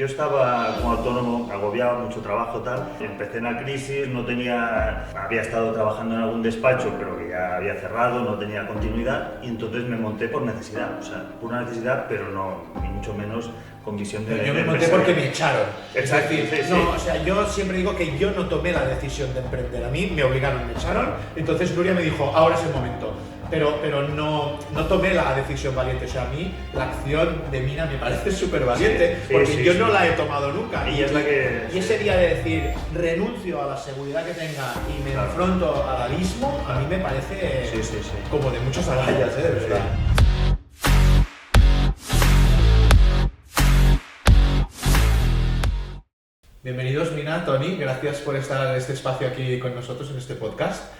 Yo estaba como autónomo, agobiado, mucho trabajo, tal. Empecé en la crisis, había estado trabajando en algún despacho, pero que ya había cerrado, no tenía continuidad, y entonces me monté por necesidad, o sea, por una necesidad, pero no, ni mucho menos con visión de... Yo me monté porque me echaron. Exacto, es decir, sí. No, o sea, yo siempre digo que yo no tomé la decisión de emprender, a mí me obligaron, me echaron, entonces Nuria me dijo, ahora es el momento. Pero no tomé la decisión valiente, o sea, a mí la acción de Mina me parece súper valiente, porque yo no la he tomado nunca. Y es la que... Y ese día de decir, renuncio a la seguridad que tenga y me enfrento al abismo, a mí me parece como de muchos agallas, de verdad. Bienvenidos Mina, Toni, gracias por estar en este espacio aquí con nosotros en este podcast.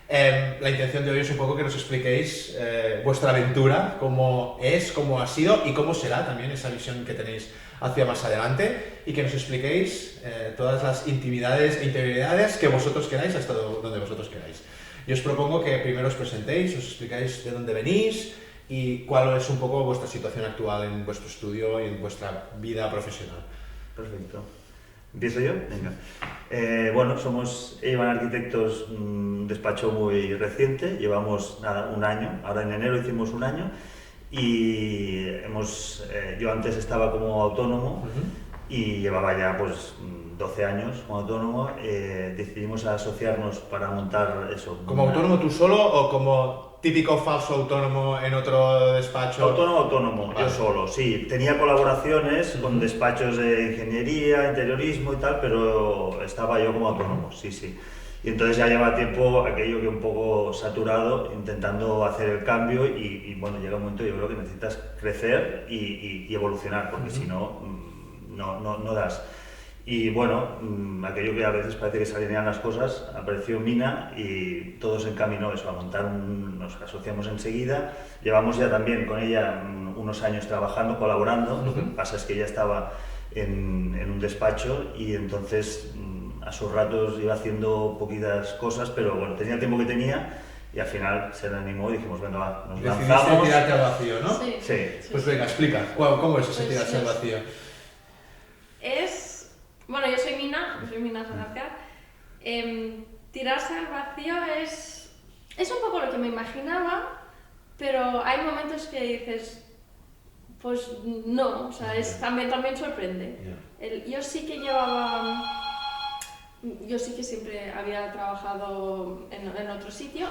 La intención de hoy es un poco que nos expliquéis vuestra aventura, cómo es, cómo ha sido y cómo será también esa visión que tenéis hacia más adelante, y que nos expliquéis todas las intimidades e interioridades que vosotros queráis hasta donde vosotros queráis. Yo os propongo que primero os presentéis, os explicáis de dónde venís y cuál es un poco vuestra situación actual en vuestro estudio y en vuestra vida profesional. Perfecto. ¿Empiezo yo? Venga. Bueno, somos Eiban Arquitectos, un despacho muy reciente, llevamos un año, ahora en enero hicimos un año, y yo antes estaba como autónomo y llevaba ya pues 12 años como autónomo. Decidimos asociarnos para montar eso. ¿Como autónomo tú solo o como típico falso autónomo en otro despacho? Autónomo, vale. Yo solo, sí. Tenía colaboraciones con despachos de ingeniería, interiorismo y tal, pero estaba yo como autónomo, sí. Y entonces ya lleva tiempo aquello que un poco saturado, intentando hacer el cambio y bueno, llega un momento yo creo que necesitas crecer y evolucionar, porque si no, no das. Y bueno, aquello que a veces parece que se alinean las cosas, apareció Mina y todo se encaminó eso, a montar nos asociamos enseguida. Llevamos ya también con ella unos años trabajando, colaborando. Lo que pasa es que ella estaba en un despacho y entonces a sus ratos iba haciendo poquitas cosas, pero bueno, tenía el tiempo que tenía y al final se le animó y dijimos, venga, va, nos lanzamos. Decidiste tirarte al vacío, ¿no? Sí. Pues venga, explica, ¿cómo es ese tirarse al vacío? Bueno, yo soy Mina García. Tirarse al vacío es un poco lo que me imaginaba, pero hay momentos que dices, pues no, o sea, también sorprende. Yo sí que siempre había trabajado en otro sitio.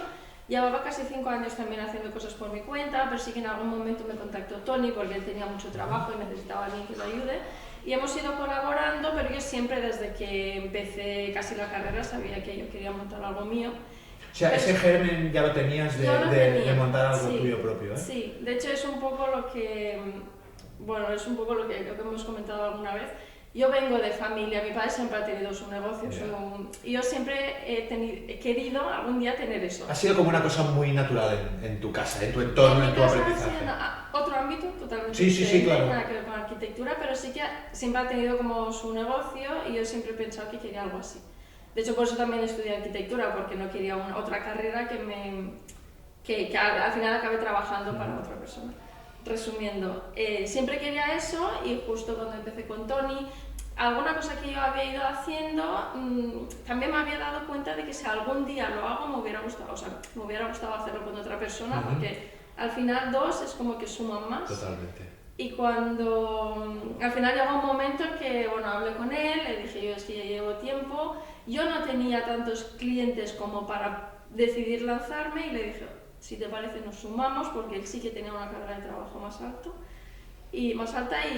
Llevaba casi 5 años también haciendo cosas por mi cuenta, pero sí que en algún momento me contactó Toni porque él tenía mucho trabajo y necesitaba a alguien que lo ayude. Y hemos ido colaborando, pero yo siempre desde que empecé casi la carrera sabía que yo quería montar algo mío. O sea, ese germen ya lo tenías de montar algo tuyo propio, ¿eh? Sí, de hecho es un poco lo que hemos comentado alguna vez. Yo vengo de familia, mi padre siempre ha tenido su negocio, y yo siempre he querido algún día tener eso. Ha sido como una cosa muy natural en tu casa, en tu entorno, en tu aprendizaje. Otro ámbito totalmente sí, claro. Nada que ver con arquitectura, pero sí que siempre ha tenido como su negocio y yo siempre he pensado que quería algo así. De hecho, por eso también estudié arquitectura, porque no quería otra carrera que al final acabe trabajando para otra persona. Resumiendo, siempre quería eso, y justo cuando empecé con Toni, alguna cosa que yo había ido haciendo, también me había dado cuenta de que si algún día lo hago me hubiera gustado hacerlo con otra persona, porque al final dos es como que suman más. Totalmente. Y cuando al final llegó un momento en que, bueno, hablé con él, le dije yo, es que ya llevo tiempo, yo no tenía tantos clientes como para decidir lanzarme, y le dije, si te parece nos sumamos, porque él sí que tenía una carga de trabajo más alta, y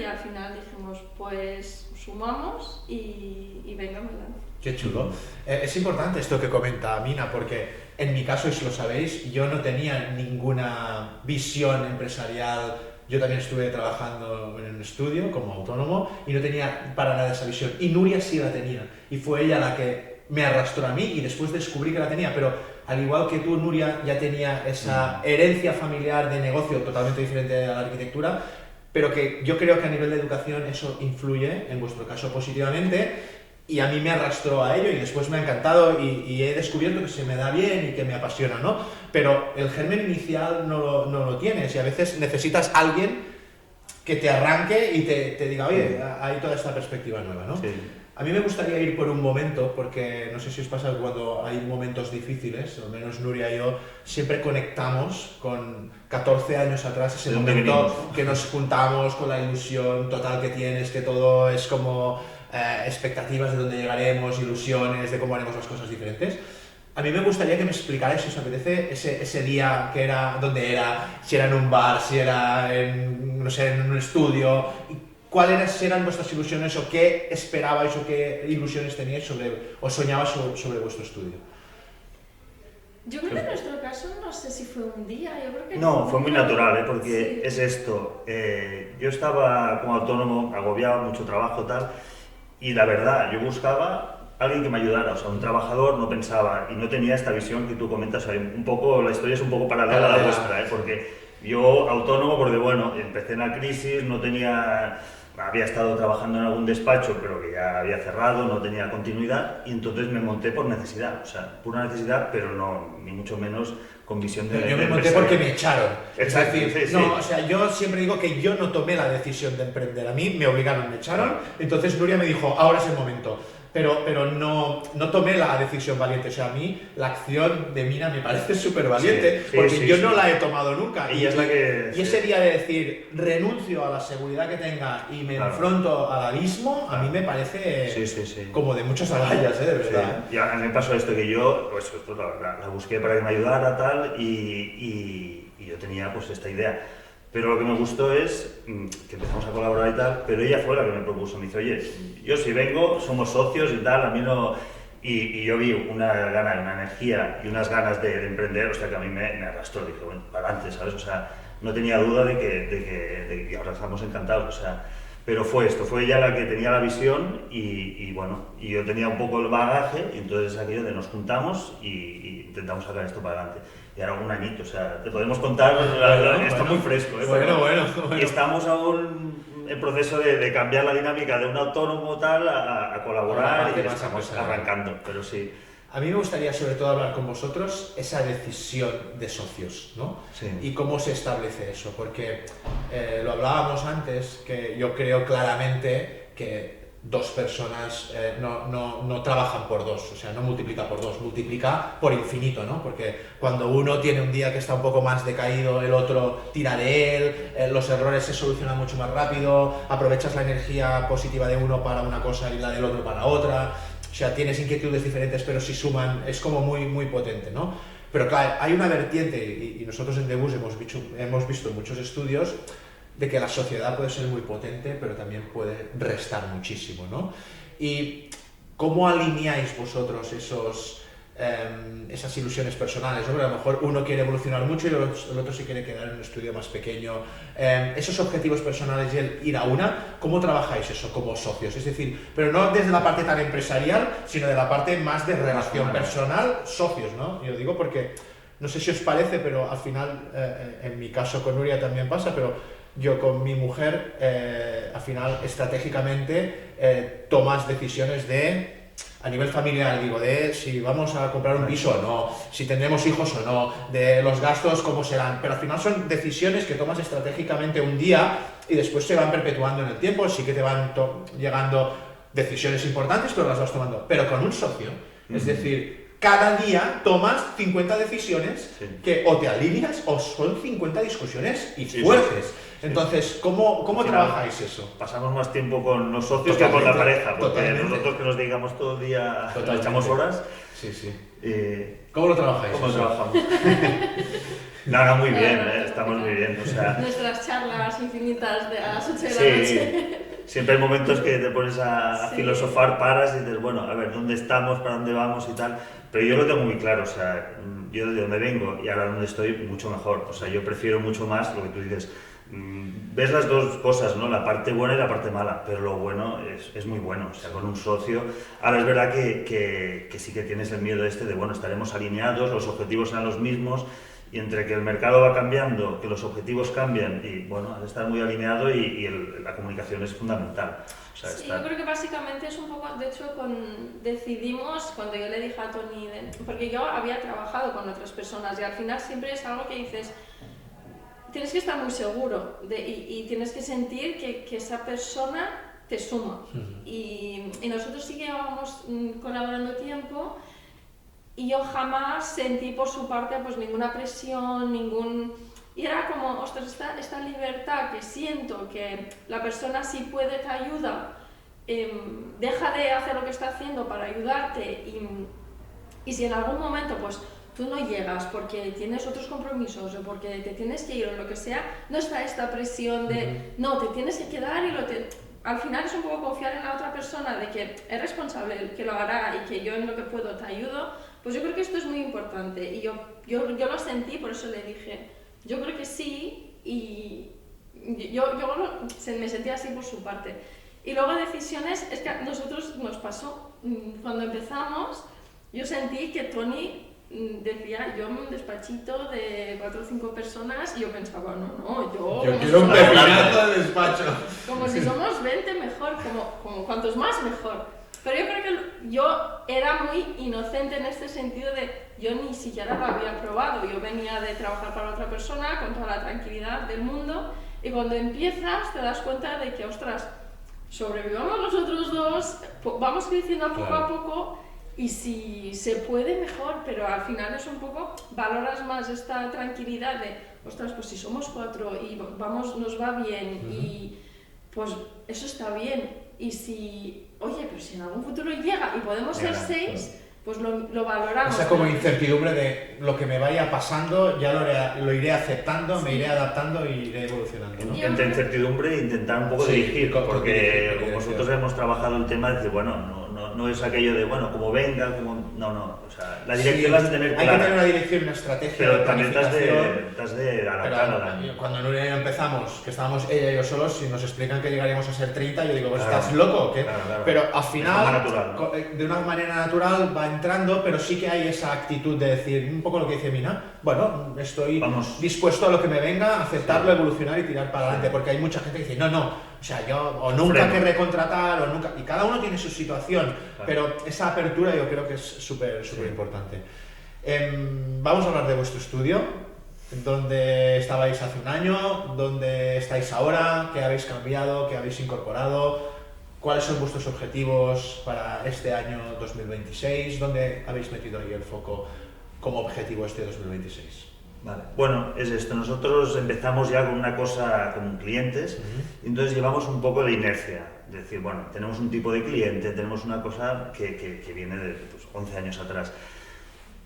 al final dijimos, pues sumamos y venga, me lanzo. Qué chulo. Es importante esto que comenta Mina, porque en mi caso, y si lo sabéis, yo no tenía ninguna visión empresarial. Yo también estuve trabajando en un estudio como autónomo y no tenía para nada esa visión. Y Nuria sí la tenía, y fue ella la que me arrastró a mí y después descubrí que la tenía, pero al igual que tú, Nuria ya tenía esa herencia familiar de negocio totalmente diferente a la arquitectura, pero que yo creo que a nivel de educación eso influye, en vuestro caso positivamente, y a mí me arrastró a ello y después me ha encantado y he descubierto que se me da bien y que me apasiona, ¿no? Pero el germen inicial no lo tienes, y a veces necesitas a alguien que te arranque y te diga, oye, hay toda esta perspectiva nueva, ¿no? Sí. A mí me gustaría ir por un momento, porque no sé si os pasa cuando hay momentos difíciles, al menos Nuria y yo, siempre conectamos con 14 años atrás, ese ¿De dónde momento venimos? que nos juntamos con la ilusión total que tienes, que todo es como expectativas de dónde llegaremos, ilusiones, de cómo haremos las cosas diferentes. A mí me gustaría que me explicarais si os apetece ese día, que era, dónde era, si era en un bar, si era en, no sé, en un estudio, cuáles eran vuestras ilusiones o qué esperabais o qué ilusiones teníais o soñabais sobre vuestro estudio. Yo creo que en nuestro caso no sé si fue un día, yo creo que No, fue muy natural, porque Sí. es esto. Yo estaba como autónomo, agobiaba mucho trabajo tal, y la verdad, yo buscaba alguien que me ayudara, o sea, un trabajador, no pensaba, y no tenía esta visión que tú comentas, o sea, un poco, la historia es un poco paralela a la vuestra, porque yo autónomo, porque bueno, empecé en la crisis, no tenía, había estado trabajando en algún despacho, pero que ya había cerrado, no tenía continuidad, y entonces me monté por necesidad, o sea, pura necesidad, pero no, ni mucho menos con visión de... Yo me de monté empresario. porque me echaron. Exacto, Es decir, sí, no, sí. o sea, yo siempre digo que yo no tomé la decisión de emprender. A mí me obligaron, me echaron. Entonces Nuria me dijo, ahora es el momento. Pero no tomé la decisión valiente. O sea, a mí la acción de Mina me parece súper valiente, Sí, sí, porque sí, yo sí. no la he tomado nunca. Y es la que... Y ese día de decir, renuncio a la seguridad que tenga y me Claro. enfrento al abismo, a mí me parece Sí, sí, sí. como de muchas agallas, de verdad. Sí, y a mí me pasó esto que yo, pues la busqué para que me ayudara tal y yo tenía pues esta idea. Pero lo que me gustó es que empezamos a colaborar y tal, pero ella fue la que me propuso, me dice, oye, yo si vengo, somos socios y tal, a mí no... Y yo vi una gana, una energía y unas ganas de emprender, o sea que a mí me arrastró, dije, bueno, para adelante, ¿sabes? O sea, no tenía duda de que y ahora estamos encantados, o sea... Pero fue esto, fue ella la que tenía la visión y bueno, y yo tenía un poco el bagaje, y entonces aquello de nos juntamos y intentamos sacar esto para adelante. Y ahora un añito, o sea, te podemos contar, está muy fresco, ¿eh? Bueno. Y estamos aún en proceso de cambiar la dinámica de un autónomo tal a colaborar y estamos arrancando, pero sí. A mí me gustaría sobre todo hablar con vosotros esa decisión de socios, ¿no? Sí. Y cómo se establece eso, porque lo hablábamos antes, que yo creo claramente que dos personas no trabajan por dos, o sea, no multiplica por dos, multiplica por infinito, ¿no? Porque cuando uno tiene un día que está un poco más decaído, el otro tira de él, los errores se solucionan mucho más rápido, aprovechas la energía positiva de uno para una cosa y la del otro para otra. O sea, tienes inquietudes diferentes, pero si suman, es como muy potente, ¿no? Pero claro, hay una vertiente, y nosotros en Debus hemos visto muchos estudios, de que la sociedad puede ser muy potente, pero también puede restar muchísimo, ¿no? ¿Y cómo alineáis vosotros esas ilusiones personales, ¿no? Porque a lo mejor uno quiere evolucionar mucho y el otro se quiere quedar en un estudio más pequeño. Esos objetivos personales y el ir a una, ¿cómo trabajáis eso como socios? Es decir, pero no desde la parte tan empresarial, sino de la parte más de relación personal, socios, ¿no? Yo digo porque, no sé si os parece, pero al final, en mi caso con Nuria también pasa, pero yo con mi mujer, al final, estratégicamente, tomas decisiones a nivel familiar, digo, de si vamos a comprar un piso o no, si tendremos hijos o no, de los gastos cómo serán, pero al final son decisiones que tomas estratégicamente un día y después se van perpetuando en el tiempo, sí que te van llegando decisiones importantes, pero las vas tomando, pero con un socio, es decir, cada día tomas 50 decisiones que o te alineas o son 50 discusiones y fuertes. Sí. Entonces, ¿cómo trabajáis eso? Pasamos más tiempo con los socios que con la pareja, porque nosotros que nos dedicamos todo el día, echamos horas. Sí, sí. ¿Cómo lo trabajáis? ¿Cómo trabajamos? Nada, muy bien, estamos muy bien. O sea, nuestras charlas infinitas a las 8 de la noche. Siempre hay momentos que te pones a filosofar, paras y dices, bueno, a ver, ¿dónde estamos? ¿Para dónde vamos? Y tal. Pero yo lo tengo muy claro, o sea, yo de donde vengo y ahora donde estoy, mucho mejor. O sea, yo prefiero mucho más lo que tú dices. Ves las dos cosas, ¿no? La parte buena y la parte mala, pero lo bueno es muy bueno, o sea, con un socio. Ahora es verdad que sí que tienes el miedo de, bueno, estaremos alineados, los objetivos serán los mismos, y entre que el mercado va cambiando, que los objetivos cambian, y bueno, has de estar muy alineado y la comunicación es fundamental. O sea, sí, yo creo que básicamente es un poco, de hecho, decidimos, cuando yo le dije a Tony, porque yo había trabajado con otras personas y al final siempre es algo que dices, tienes que estar muy seguro y tienes que sentir que esa persona te suma. Y nosotros sí que llevábamos colaborando tiempo y yo jamás sentí por su parte pues ninguna presión, Y era como, ostras, esta libertad que siento, que la persona si puede te ayuda, deja de hacer lo que está haciendo para ayudarte y si en algún momento pues tú no llegas porque tienes otros compromisos o porque te tienes que ir o lo que sea, no está esta presión de no, te tienes que quedar al final es un poco confiar en la otra persona de que es responsable, que lo hará y que yo en lo que puedo te ayudo, pues yo creo que esto es muy importante y yo lo sentí, por eso le dije, yo creo que sí y me sentía así por su parte. Y luego decisiones, es que a nosotros nos pasó, cuando empezamos, yo sentí que Tony decía, yo en un despachito de 4 o 5 personas y yo pensaba, no, yo quiero un pepinazo de despacho. Como si somos 20 mejor, como cuantos más mejor. Pero yo creo que yo era muy inocente en este sentido de yo ni siquiera lo había probado. Yo venía de trabajar para otra persona con toda la tranquilidad del mundo y cuando empiezas te das cuenta de que, ostras, sobrevivamos los otros dos, vamos creciendo poco a poco y si se puede mejor, pero al final es un poco, valoras más esta tranquilidad de, ostras, pues si somos 4 y nos va bien y pues eso está bien y si, oye, pero si en algún futuro llega y podemos ser 6, pues lo valoramos. Esa como incertidumbre de lo que me vaya pasando, ya lo iré aceptando, me iré adaptando y iré evolucionando, ¿no? Entre incertidumbre e intentar un poco dirigir, porque como nosotros hemos trabajado el tema de decir, bueno, no es aquello de, bueno, como venga, no, o sea, la dirección la has de tener clara. Hay que tener una dirección, una estrategia, pero también te has de adaptar. Cuando Nuria y yo empezamos, que estábamos ella y yo solos, y nos explican que llegaríamos a ser 30, yo digo, pues ¿estás loco o qué? Claro. Pero al final, natural, ¿no? de una manera natural va entrando, pero sí que hay esa actitud de decir, un poco lo que dice Mina, bueno, estoy dispuesto a lo que me venga, aceptarlo, evolucionar y tirar para adelante, porque hay mucha gente que dice, no, o sea, yo o nunca querré contratar, o nunca, y cada uno tiene su situación, pero esa apertura yo creo que es súper importante. Vamos a hablar de vuestro estudio, dónde estabais hace un año, dónde estáis ahora, qué habéis cambiado, qué habéis incorporado, cuáles son vuestros objetivos para este año 2026, dónde habéis metido ahí el foco como objetivo este 2026. Vale. Bueno, es esto, nosotros empezamos ya con una cosa con clientes, y entonces llevamos un poco de inercia, es decir, bueno, tenemos un tipo de cliente, tenemos una cosa que viene de 11 años atrás.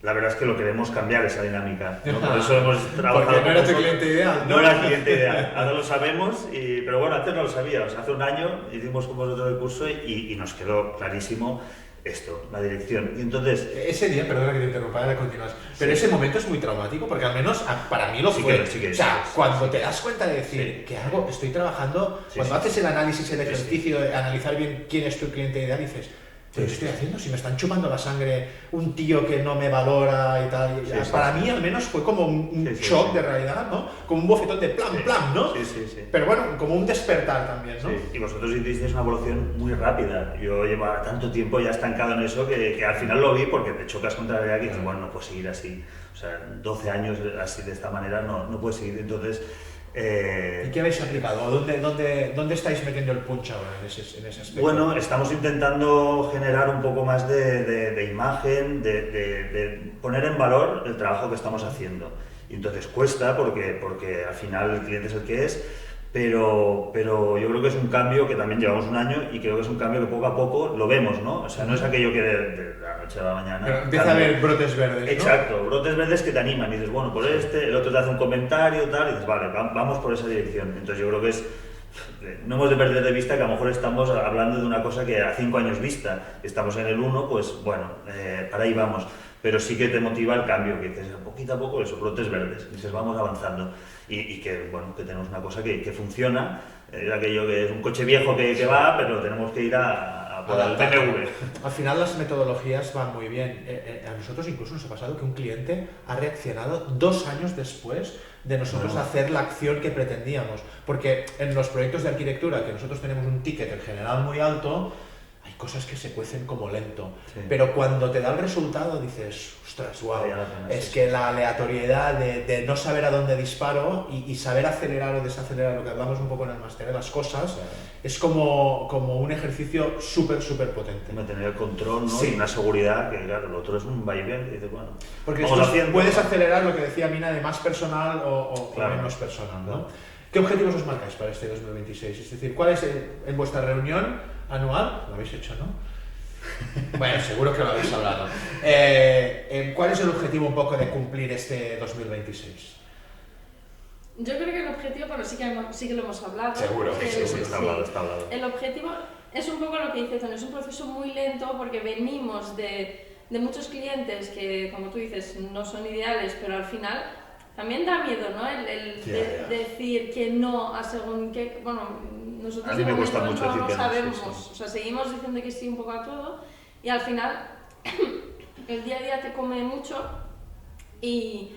La verdad es que lo queremos cambiar esa dinámica, ¿no? Por eso hemos trabajado. Porque no era tu cliente ideal. No era el cliente ideal, ahora lo sabemos, pero bueno, antes no lo sabíamos. Hace un año hicimos con vosotros el curso y nos quedó clarísimo esto, la dirección. Y entonces... Ese día, perdona que te interrumpa, ahora continúas, pero ese momento es muy traumático porque al menos para mí lo fue. O sea, cuando te das cuenta de decir, ¿qué hago? Estoy trabajando, cuando haces el análisis, el ejercicio de analizar bien quién es tu cliente ideal, dices, ¿pero qué estoy haciendo? Si me están chupando la sangre un tío que no me valora y tal. Para mí al menos fue como un shock de realidad, ¿no? Como un bofetón de plan, ¿no? Sí. Pero bueno, como un despertar también, ¿no? Sí. Y vosotros hicisteis una evolución muy rápida. Yo llevaba tanto tiempo ya estancado en eso que al final lo vi porque te chocas contra la realidad y dices, bueno, no puedes seguir así. O sea, 12 años así de esta manera no puedes seguir. Entonces... ¿Y qué habéis aplicado? ¿Dónde estáis metiendo el punch ahora en ese aspecto? Bueno, estamos intentando generar un poco más de imagen, de poner en valor el trabajo que estamos haciendo. Y entonces cuesta porque al final el cliente es el que es, pero yo creo que es un cambio que también llevamos un año y creo que es un cambio que poco a poco lo vemos, ¿no? O sea, no es aquello que de la noche a la mañana... Pero empieza a haber brotes verdes, ¿no? Exacto, brotes verdes que te animan y dices, bueno, por el otro te hace un comentario, tal, y dices, vale, vamos por esa dirección. Entonces yo creo que no hemos de perder de vista que a lo mejor estamos hablando de una cosa que a 5 años vista, estamos en el 1, pues bueno, para ahí vamos. Pero sí que te motiva el cambio, que dices, poquito a poco, esos brotes verdes, y dices, vamos avanzando. Y que, bueno, que tenemos una cosa que funciona, aquello que es un coche viejo que va, pero tenemos que ir a por el BMW. Al final las metodologías van muy bien. A nosotros incluso nos ha pasado que un cliente ha reaccionado 2 años después de nosotros hacer la acción que pretendíamos. Porque en los proyectos de arquitectura, que nosotros tenemos un ticket en general muy alto, hay cosas que se cuecen como lento. Sí. Pero cuando te da el resultado dices, ostras, wow, Vale, la pena, es sí, que la aleatoriedad de no saber a dónde disparo y saber acelerar o desacelerar, lo que hablamos un poco en el máster de las cosas, es como un ejercicio súper, súper potente. Tener el control, ¿no? Sí. Y una seguridad que, claro, el otro es un vaivén y dices, bueno, Porque vamos después haciendo. puedes acelerar lo que decía Mina de más personal o Claro. menos personal, ¿no? Claro. ¿Qué objetivos os marcáis para este 2026? Es decir, ¿cuál es en vuestra reunión anual? Lo habéis hecho, ¿no? Bueno, seguro que lo habéis hablado. ¿Cuál es el objetivo un poco de cumplir este 2026? Yo creo que el objetivo, bueno, sí que lo hemos hablado. Seguro, Sí, está hablado, está hablado. El objetivo es un poco lo que dice Tony, es un proceso muy lento porque venimos de muchos clientes que, como tú dices, no son ideales, pero al final también da miedo, ¿no? Decir que no a según qué, bueno, nosotros A mí me cuesta mucho no decir que no, sabemos, sí. o sea, seguimos diciendo que sí un poco a todo y al final el día a día te come mucho y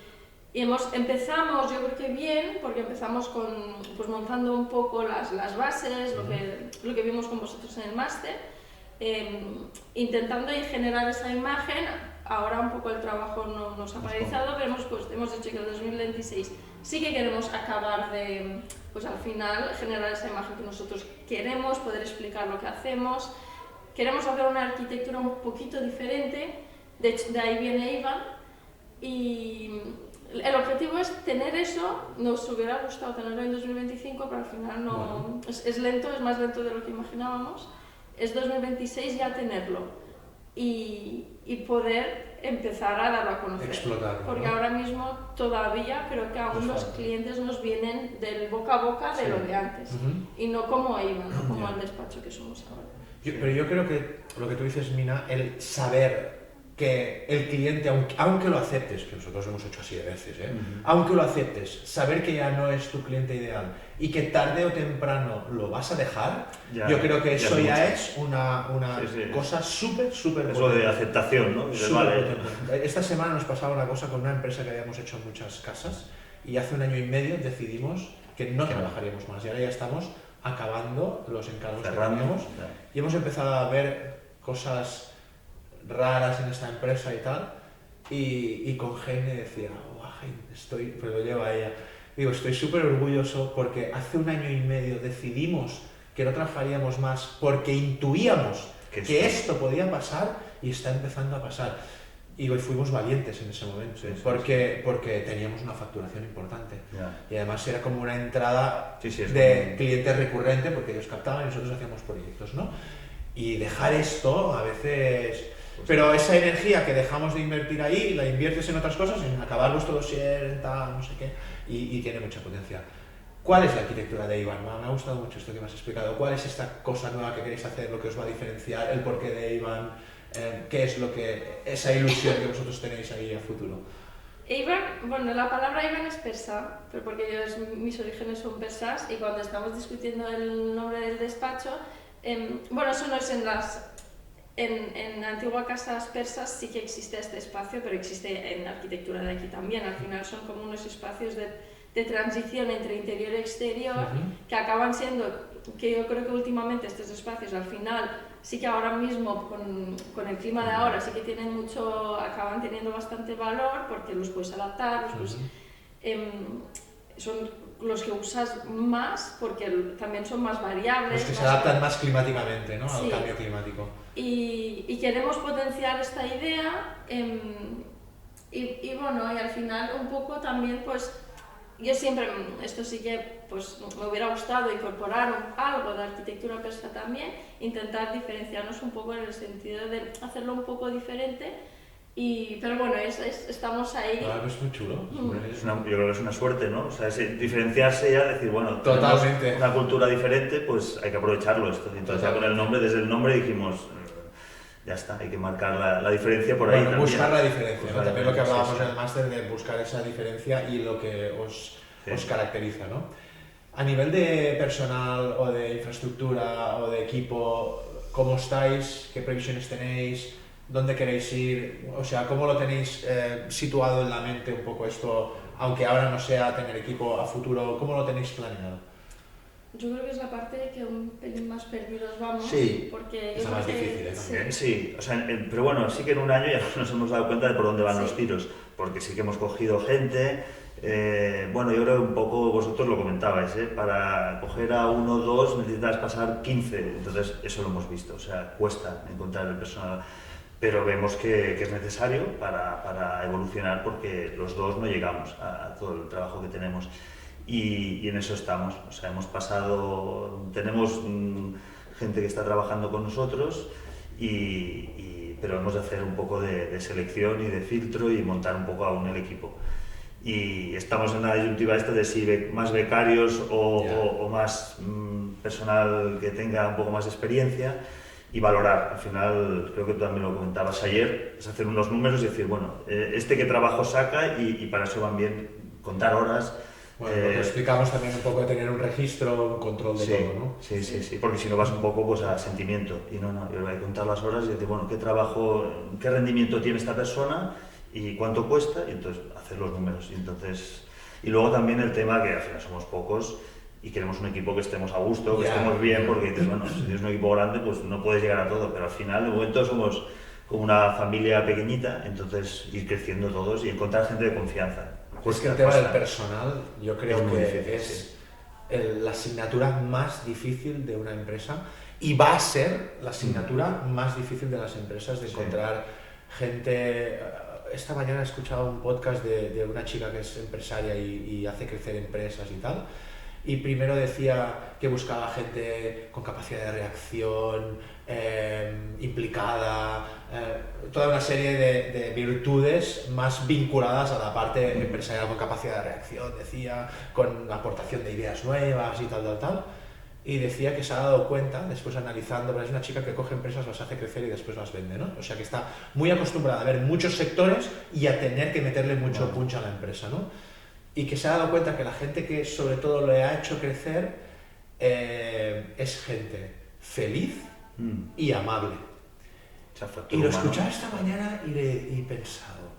empezamos, yo creo que bien, porque empezamos pues montando un poco las bases, lo que vimos con vosotros en el máster, intentando generar esa imagen. Ahora un poco el trabajo no nos ha paralizado, pero hemos dicho que el 2026 sí que queremos acabar de, pues al final, generar esa imagen que nosotros queremos, poder explicar lo que hacemos. Queremos hacer una arquitectura un poquito diferente, de hecho, de ahí viene Iván, y el objetivo es tener eso. Nos hubiera gustado tenerlo en 2025, pero al final no, bueno. Es lento, es más lento de lo que imaginábamos. Es 2026 ya tenerlo. Y poder empezar a darlo a conocer. Explotarlo, porque ¿no? ahora mismo todavía creo que aún los clientes nos vienen del boca a boca de lo de antes. Y no como iban, no como el despacho que somos ahora. Pero yo creo que lo que tú dices, Mina, el saber que el cliente, aunque lo aceptes, que nosotros lo hemos hecho así de veces, aunque lo aceptes, saber que ya no es tu cliente ideal y que tarde o temprano lo vas a dejar, yo creo que eso ya es una cosa súper buena. Eso de aceptación, ¿no? Vale. Esta semana nos pasaba una cosa con una empresa que habíamos hecho en muchas casas y hace 1 año y medio decidimos que no trabajaríamos más y ahora ya estamos acabando los encargos que teníamos y hemos empezado a ver cosas raras en esta empresa y tal, y con Jaime decía, pues lo lleva ella, digo, estoy súper orgulloso porque hace 1 año y medio decidimos que no trabajaríamos más porque intuíamos que esto podía pasar y está empezando a pasar. Y hoy fuimos valientes en ese momento, porque teníamos una facturación importante. Y además era como una entrada de cliente recurrente porque ellos captaban y nosotros hacíamos proyectos, ¿no? Y dejar esto a veces... Pero esa energía que dejamos de invertir ahí, la inviertes en otras cosas, en acabar vuestro dossier, en tal, no sé qué, y tiene mucha potencia. ¿Cuál es la arquitectura de Iván? Me ha gustado mucho esto que me has explicado. ¿Cuál es esta cosa nueva que queréis hacer, lo que os va a diferenciar, el porqué de Iván? ¿Qué es esa ilusión que vosotros tenéis ahí a futuro? Iván, bueno, la palabra Iván es persa, pero porque mis orígenes son persas y cuando estamos discutiendo el nombre del despacho, bueno, eso no es en antiguas casas persas sí que existe este espacio, pero existe en la arquitectura de aquí también. Al final son como unos espacios de transición entre interior y exterior que acaban siendo, que yo creo que últimamente estos espacios al final sí que ahora mismo con el clima de ahora sí que acaban teniendo bastante valor porque los puedes adaptar, son los que usas más porque también son más variables. Los que se adaptan más climáticamente, ¿no? Al cambio climático. Y queremos potenciar esta idea y bueno, y al final un poco también pues yo siempre, esto sí que pues me hubiera gustado incorporar algo de arquitectura persa también, intentar diferenciarnos un poco en el sentido de hacerlo un poco diferente. Pero bueno, estamos ahí. Claro, es muy chulo. Yo creo que es una suerte, ¿no? O sea, diferenciarse ya, decir, bueno, totalmente. Tenemos una cultura diferente, pues hay que aprovecharlo esto. Entonces ya con el nombre, desde el nombre dijimos, ya está, hay que marcar la diferencia por ahí. Bueno, buscar la diferencia, buscar ¿no? También lo que hablábamos en el máster de buscar esa diferencia y lo que os caracteriza, ¿no? A nivel de personal o de infraestructura o de equipo, ¿cómo estáis? ¿Qué previsiones tenéis? ¿Dónde queréis ir? O sea, ¿cómo lo tenéis situado en la mente un poco esto, aunque ahora no sea tener equipo a futuro? ¿Cómo lo tenéis planeado? Yo creo que es la parte que un pelín más perdidos vamos, Sí, porque yo es la creo más que difícil, También, sí, o sea, pero bueno, sí que en un año ya nos hemos dado cuenta de por dónde van Sí. los tiros, porque sí que hemos cogido gente, bueno, yo creo que un poco vosotros lo comentabais, para coger a 1 o 2 necesitas pasar 15, entonces eso lo hemos visto, o sea, cuesta encontrar el personal, pero vemos que es necesario para evolucionar porque los dos no llegamos a todo el trabajo que tenemos. Y en eso estamos, o sea, hemos pasado, tenemos gente que está trabajando con nosotros, pero hemos de hacer un poco de selección y de filtro y montar un poco aún el equipo. Y estamos en la disyuntiva esta de si más becarios o más personal que tenga un poco más de experiencia y valorar. Al final, creo que tú también lo comentabas ayer, es hacer unos números y decir, bueno, este qué trabajo saca y para eso van bien contar horas. Bueno, lo que explicamos también un poco de tener un registro, un control de todo, ¿no? Sí, porque si no vas un poco pues a sentimiento y no, yo hay que contar las horas y decir, bueno, qué trabajo, qué rendimiento tiene esta persona y cuánto cuesta y entonces hacer los números y luego también el tema que al final somos pocos y queremos un equipo que estemos a gusto, que estemos bien, porque dices, bueno, si tienes un equipo grande pues no puedes llegar a todo, pero al final de momento somos como una familia pequeñita, entonces ir creciendo todos y encontrar gente de confianza. Es que el tema del personal yo creo Es muy que difícil, es la asignatura más difícil de una empresa y va a ser la asignatura más difícil de las empresas de encontrar gente. Esta mañana he escuchado un podcast de una chica que es empresaria y hace crecer empresas y tal. Y primero decía que buscaba gente con capacidad de reacción, implicada, toda una serie de virtudes más vinculadas a la parte empresarial, con capacidad de reacción, decía, con aportación de ideas nuevas y tal. Y decía que se ha dado cuenta, después analizando, pero es una chica que coge empresas, las hace crecer y después las vende, ¿no? O sea que está muy acostumbrada a ver muchos sectores y a tener que meterle mucho punch a la empresa, ¿no? Y que se ha dado cuenta que la gente que sobre todo le ha hecho crecer es gente feliz y amable. Y lo escuchaba esta mañana y he pensado,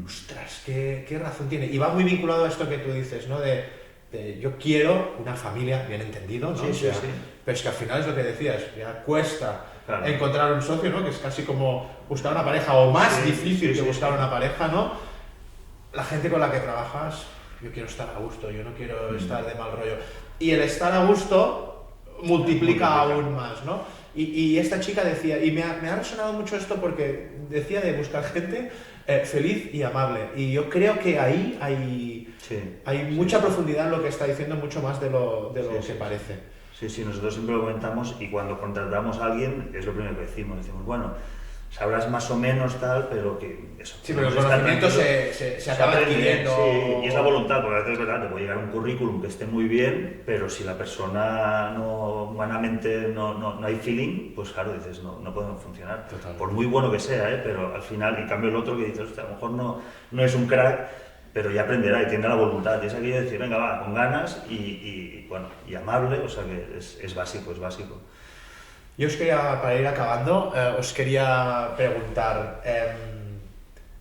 ostras, qué razón tiene. Y va muy vinculado a esto que tú dices, ¿no? De yo quiero una familia, bien entendido, ¿no? Sí. Pero es que al final es lo que decías, ya cuesta encontrar un socio, ¿no? Que es casi como buscar una pareja o más difícil que buscar una pareja, ¿no? La gente con la que trabajas, yo quiero estar a gusto, yo no quiero estar de mal rollo. Y el estar a gusto multiplica aún más, ¿no? Y esta chica decía, y me ha resonado mucho esto porque decía de buscar gente feliz y amable. Y yo creo que ahí hay mucha profundidad en lo que está diciendo, mucho más de lo que parece. Sí, nosotros siempre lo comentamos y cuando contratamos a alguien es lo primero que decimos, bueno, sabrás más o menos tal, pero que eso. Sí, pero el conocimiento se acaba adquiriendo. Sí, y es la voluntad, porque a veces es verdad, te puede llegar un currículum que esté muy bien, pero si la persona humanamente no hay feeling, pues claro, dices, no podemos funcionar. Totalmente. Por muy bueno que sea, pero al final, en cambio el otro que dices, hostia, a lo mejor no es un crack, pero ya aprenderá y tiene la voluntad. Y es aquello de decir, venga, va, con ganas y amable, o sea que es básico. Yo os quería, para ir acabando, os quería preguntar,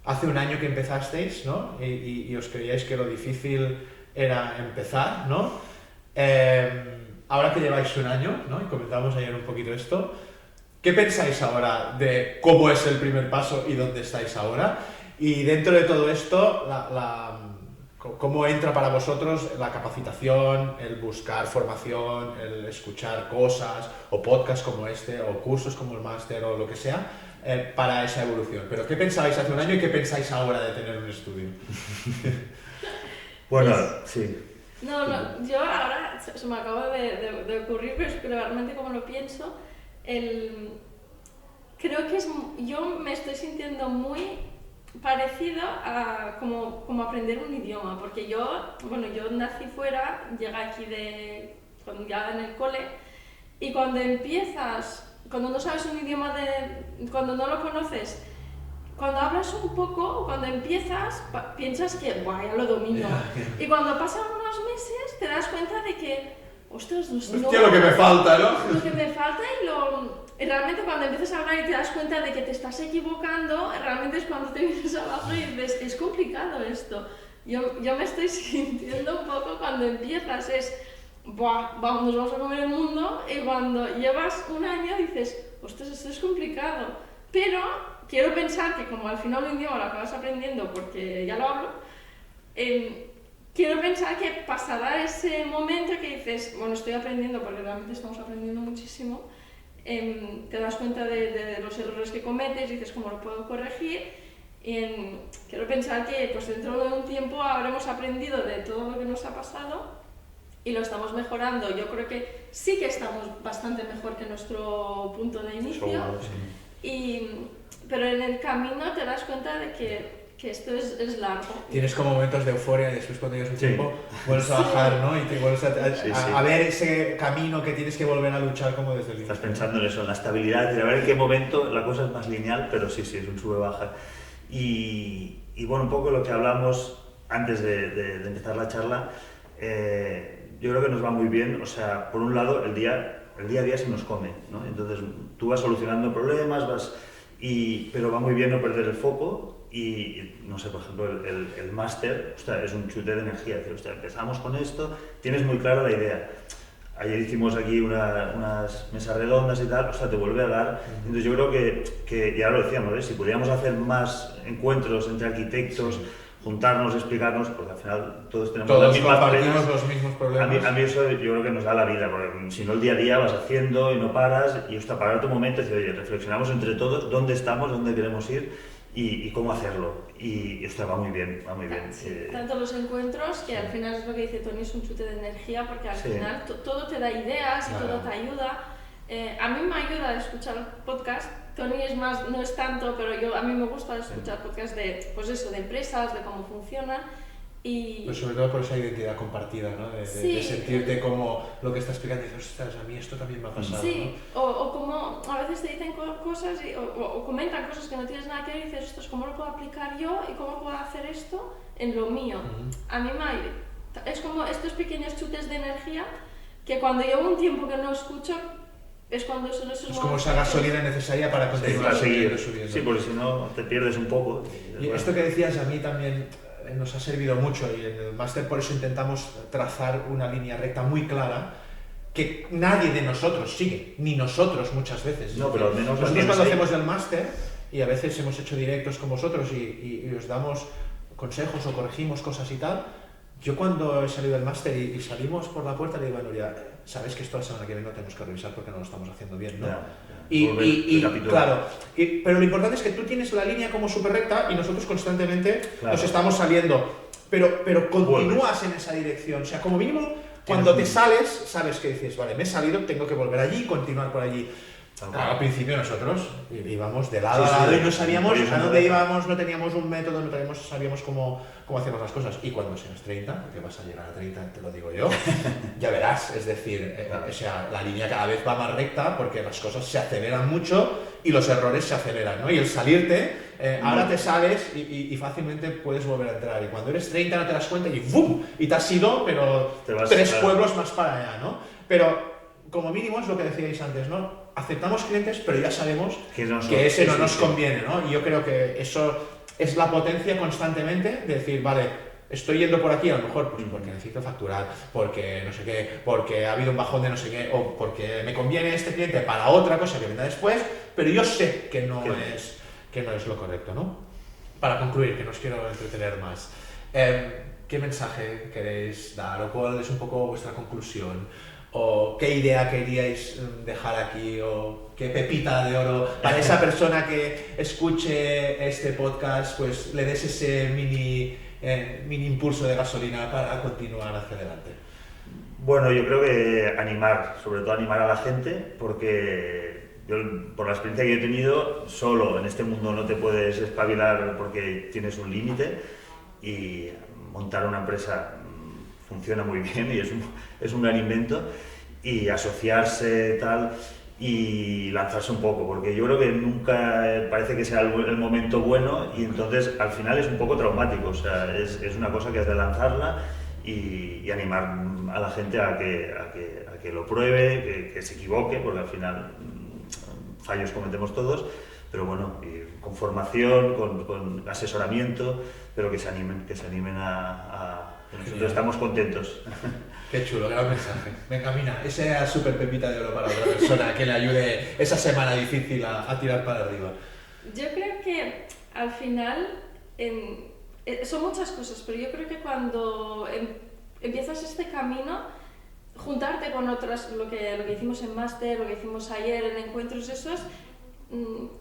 hace un año que empezasteis, ¿no? Y os creíais que lo difícil era empezar, ¿no? Ahora que lleváis un año, ¿no? Y comentábamos ayer un poquito esto, ¿qué pensáis ahora de cómo es el primer paso y dónde estáis ahora? Y dentro de todo esto, ¿cómo entra para vosotros la capacitación, el buscar formación, el escuchar cosas, o podcasts como este, o cursos como el máster, o lo que sea, para esa evolución? ¿Pero qué pensabais hace un año y qué pensáis ahora de tener un estudio? Bueno, sí. No, yo ahora se me acaba de ocurrir, pero realmente como lo pienso, creo que yo me estoy sintiendo muy parecido a como aprender un idioma, porque yo nací fuera, llegué aquí ya en el cole, y cuando no sabes un idioma, cuando no lo conoces, cuando hablas un poco, cuando empiezas, piensas que ya lo domino, y cuando pasan unos meses te das cuenta de que, ostras, lo que me falta, ¿no? Lo que me falta y realmente cuando empiezas a hablar y te das cuenta de que te estás equivocando, realmente es cuando te vienes abajo y dices, es complicado esto. Yo me estoy sintiendo un poco cuando empiezas, buah, vamos, nos vamos a comer el mundo, y cuando llevas un año dices, ostras, esto es complicado. Pero quiero pensar que como al final un idioma lo acabas aprendiendo porque ya lo hablo, quiero pensar que pasará ese momento que dices, bueno, estoy aprendiendo porque realmente estamos aprendiendo muchísimo, te das cuenta de los errores que cometes, dices cómo lo puedo corregir. Quiero pensar que pues dentro de un tiempo habremos aprendido de todo lo que nos ha pasado y lo estamos mejorando. Yo creo que sí que estamos bastante mejor que nuestro punto de inicio. Seguro, sí. Pero en el camino te das cuenta de que esto es largo. Tienes como momentos de euforia y después cuando llegas un Sí. tiempo vuelves a bajar, ¿no? Y te vuelves Sí. a ver ese camino que tienes que volver a luchar como desde el inicio. Estás pensando en eso, en la estabilidad, y a ver en qué momento la cosa es más lineal, pero sí, es un sube-baja. Y bueno, un poco lo que hablamos antes de empezar la charla, yo creo que nos va muy bien. O sea, por un lado, el día a día se nos come, ¿no? Entonces tú vas solucionando problemas, pero va muy bien no perder el foco. Y no sé, por ejemplo, el máster, es un chute de energía. Es decir, empezamos con esto, tienes muy clara la idea. Ayer hicimos aquí unas mesas redondas y tal, te vuelve a dar. Entonces yo creo que ya lo decíamos, si pudiéramos hacer más encuentros entre arquitectos, juntarnos, explicarnos, porque al final todos tenemos las mismas compartimos los mismos problemas. A mí eso yo creo que nos da la vida, porque si no el día a día vas haciendo y no paras, y parar tu momento y decir, oye, reflexionamos entre todos dónde estamos, dónde queremos ir y cómo hacerlo. Y esto va muy bien, va muy bien. Sí, tanto los encuentros, que al final es lo que dice Toni, es un chute de energía, porque al final todo te da ideas y todo te ayuda. A mí me ayuda a escuchar podcast. Toni es más, no es tanto, pero a mí me gusta escuchar podcast de empresas, de cómo funcionan. Pues sobre todo por esa identidad compartida, ¿no? De sentirte como lo que está explicando y dices, ostras, a mí esto también me ha pasado. Sí, ¿no? o como a veces te dicen cosas o comentan cosas que no tienes nada que ver y dices, ostras, ¿cómo lo puedo aplicar yo y cómo puedo hacer esto en lo mío? A mí es como estos pequeños chutes de energía que cuando llevo un tiempo que no escucho, es cuando son esos Es como esa gasolina necesaria para continuar seguir subiendo. Sí, porque si no te pierdes un poco. Y esto que decías a mí también nos ha servido mucho, y en el máster por eso intentamos trazar una línea recta muy clara que nadie de nosotros sigue, ni nosotros muchas veces. No, pero al menos nosotros cuando hacemos el máster, y a veces hemos hecho directos con vosotros y os damos consejos o corregimos cosas y tal, yo cuando he salido del máster y salimos por la puerta le digo a Nuria, sabes que esto la semana que viene lo tenemos que revisar porque no lo estamos haciendo bien, ¿no? Claro, pero lo importante es que tú tienes la línea como súper recta y nosotros constantemente nos estamos saliendo, pero continúas en esa dirección. O sea, como mínimo, cuando te sales, sabes que dices, vale, me he salido, tengo que volver allí y continuar por allí. Claro, al principio nosotros íbamos de lado a lado y no sabíamos a dónde íbamos, no teníamos un método, no sabíamos cómo hacíamos las cosas. Y cuando seas 30, porque vas a llegar a 30, te lo digo yo, ya verás. Es decir, o sea, la línea cada vez va más recta porque las cosas se aceleran mucho y los errores se aceleran, ¿no? Y el salirte, ahora te sales y fácilmente puedes volver a entrar. Y cuando eres 30 no te das cuenta y ¡bum! Y te has ido, pero 3 pueblos más para allá, ¿no? Pero como mínimo es lo que decíais antes, ¿no? Aceptamos clientes, pero ya sabemos que ese no nos conviene, ¿no? Y yo creo que eso es la potencia constantemente de decir, vale, estoy yendo por aquí a lo mejor pues porque necesito facturar, porque no sé qué, porque ha habido un bajón de no sé qué, o porque me conviene este cliente para otra cosa que vendrá después, pero yo sé que no es lo correcto, ¿no? Para concluir, que no os quiero entretener más, ¿qué mensaje queréis dar o cuál es un poco vuestra conclusión? ¿O qué idea queríais dejar aquí? ¿O qué pepita de oro para esa persona que escuche este podcast, pues le des ese mini impulso de gasolina para continuar hacia adelante? Bueno, yo creo que sobre todo animar a la gente, porque yo, por la experiencia que yo he tenido, solo en este mundo no te puedes espabilar porque tienes un límite, y montar una empresa funciona muy bien y es un gran invento, y asociarse tal y lanzarse un poco, porque yo creo que nunca parece que sea el momento bueno, y entonces al final es un poco traumático. O sea, es una cosa que has de lanzarla y animar a la gente a que lo pruebe, que se equivoque, porque al final fallos cometemos todos, pero bueno, y con formación, con asesoramiento, pero que se animen a nosotros estamos contentos. Qué chulo, gran mensaje. Venga, Mina, esa super pepita de oro para otra persona que le ayude esa semana difícil a tirar para arriba. Yo creo que al final son muchas cosas, pero yo creo que cuando empiezas este camino, juntarte con otras, lo que hicimos en máster, lo que hicimos ayer en encuentros esos,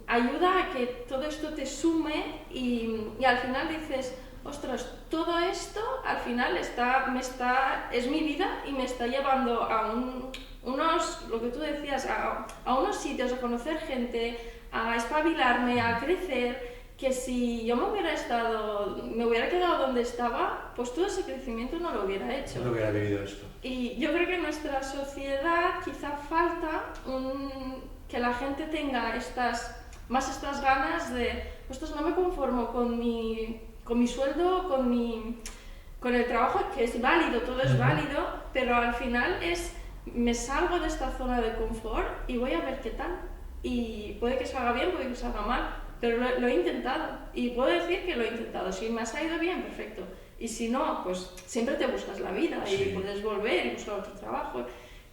ayuda a que todo esto te sume y al final dices, ostras, todo esto al final es mi vida y me está llevando a lo que tú decías, a unos sitios, a conocer gente, a espabilarme, a crecer, que si yo me hubiera quedado donde estaba, pues todo ese crecimiento no lo hubiera hecho. No hubiera vivido esto. Y yo creo que en nuestra sociedad quizá falta que la gente tenga estas ganas de, ostras, no me conformo con mi sueldo, con el trabajo, que es válido, todo es válido, pero al final me salgo de esta zona de confort y voy a ver qué tal. Y puede que salga bien, puede que salga mal, pero lo he intentado y puedo decir que lo he intentado. Si me ha salido bien, perfecto. Y si no, pues siempre te buscas la vida y puedes volver y buscar otro trabajo.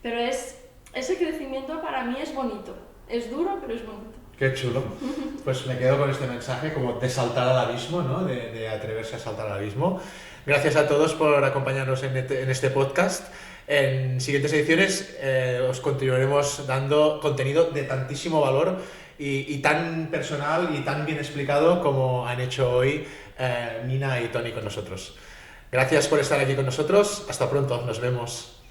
Pero ese crecimiento para mí es bonito. Es duro, pero es bonito. Qué chulo. Pues me quedo con este mensaje como de saltar al abismo, ¿no? De atreverse a saltar al abismo. Gracias a todos por acompañarnos en este podcast. En siguientes ediciones os continuaremos dando contenido de tantísimo valor y tan personal y tan bien explicado como han hecho hoy Mina y Toni con nosotros. Gracias por estar aquí con nosotros. Hasta pronto. Nos vemos.